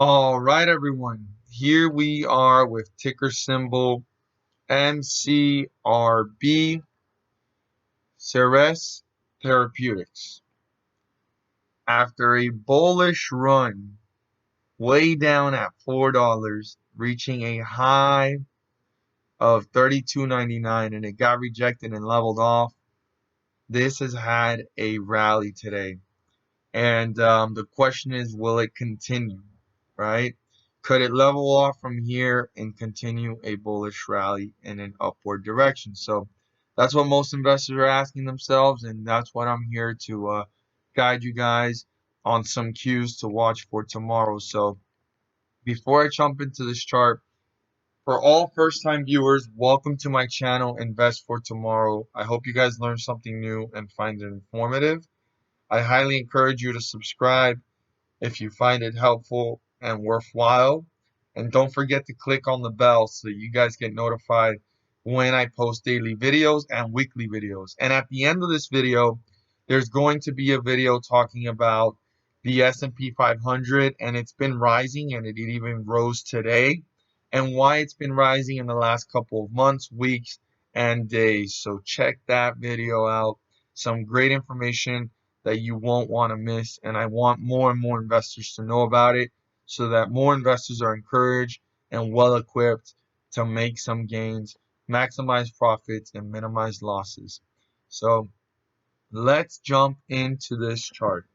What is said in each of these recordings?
All right, everyone. Here we are with ticker symbol MCRB, Ceres Therapeutics. After a bullish run way down at $4, reaching a high of $32.99, and it got rejected and leveled off, this has had a rally today. And the question is, will it continue, right? Could it level off from here and continue a bullish rally in an upward direction? So that's what most investors are asking themselves, and that's what I'm here to guide you guys on some cues to watch for tomorrow. So before I jump into this chart, for all first-time viewers, welcome to my channel, Invest for Tomorrow. I hope you guys learned something new and find it informative. I highly encourage you to subscribe if you find it helpful and worthwhile. And don't forget to click on the bell so you guys get notified when I post daily videos and weekly videos. And at the end of this video, there's going to be a video talking about the S&P 500, and it's been rising, and it even rose today, and why it's been rising in the last couple of months, weeks, and days. So check that video out. Some great information that you won't want to miss, and I want more and more investors to know about it so that more investors are encouraged and well equipped to make some gains, maximize profits, and minimize losses. So let's jump into this chart.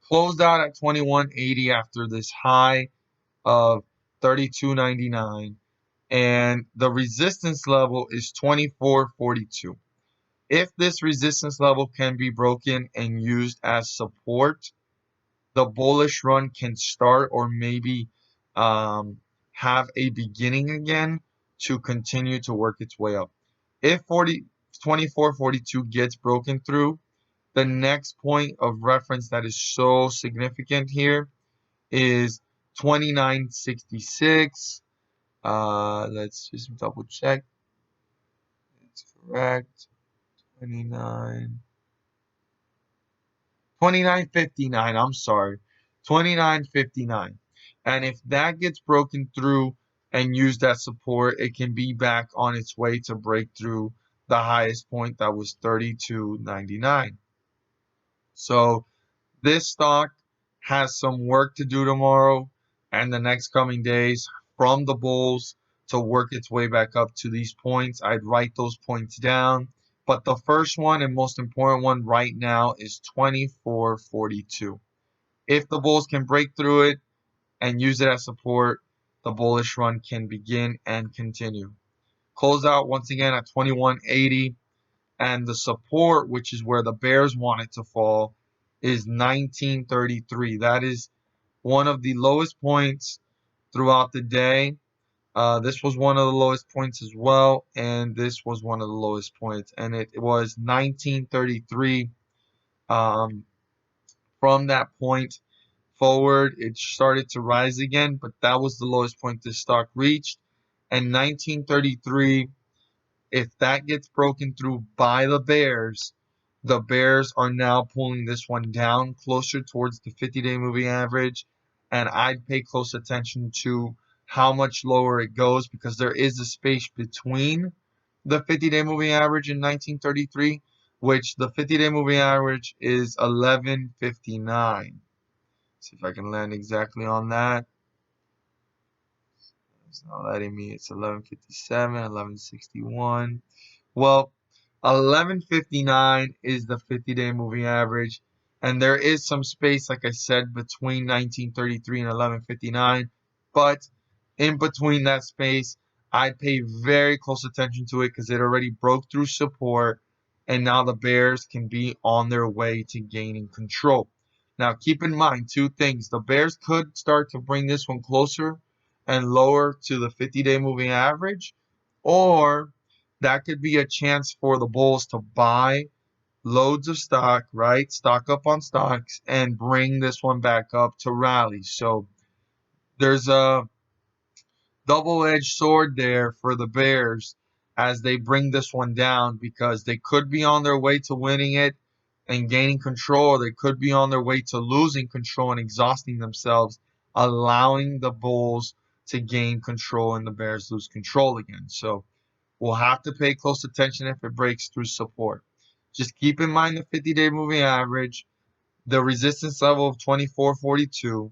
Closed out at 21.80 after this high of 32.99, and the resistance level is 24.42. If this resistance level can be broken and used as support, the bullish run can start, or maybe have a beginning again to continue to work its way up. If 24.42 gets broken through, the next point of reference that is so significant here is 29.66. Let's just double check. It's correct. 29.59, I'm sorry, 29.59. And if that gets broken through and used as support, it can be back on its way to break through the highest point that was 32.99. So this stock has some work to do tomorrow and the next coming days from the bulls to work its way back up to these points. I'd write those points down. But the first one and most important one right now is 24.42. If the bulls can break through it and use it as support, the bullish run can begin and continue. Close out once again at 21.80. And the support, which is where the bears want it to fall, is 19.33. That is one of the lowest points throughout the day. This was one of the lowest points as well, and this was one of the lowest points, and it was 19.33. From that point forward, it started to rise again, but that was the lowest point this stock reached. And 19.33, if that gets broken through by the bears are now pulling this one down closer towards the 50-day moving average, and I'd pay close attention to how much lower it goes, because there is a space between the 50-day moving average and 1933, which the 50-day moving average is 1159. See if I can land exactly on that. It's not letting me. It's 1157, 1161. Well, 1159 is the 50-day moving average, and there is some space, like I said, between 1933 and 1159, but in between that space, I pay very close attention to it because it already broke through support, and now the bears can be on their way to gaining control. Now, keep in mind two things. The bears could start to bring this one closer and lower to the 50-day moving average, or that could be a chance for the bulls to buy loads of stock, right? Stock up on stocks and bring this one back up to rally. So there's a double-edged sword there for the bears as they bring this one down, because they could be on their way to winning it and gaining control, or they could be on their way to losing control and exhausting themselves allowing the bulls to gain control and the bears lose control again. So we'll have to pay close attention if it breaks through support. Just keep in mind the 50-day moving average, the resistance level of 24.42,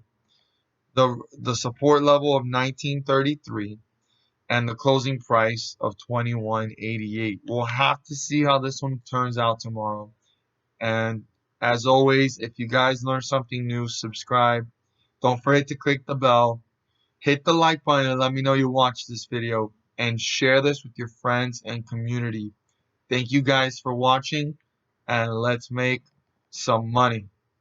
the support level of 19.33, and the closing price of 21.88. We'll have to see how this one turns out tomorrow. And as always, if you guys learn something new, subscribe. Don't forget to click the bell. Hit the like button and let me know you watched this video. And share this with your friends and community. Thank you guys for watching. And let's make some money.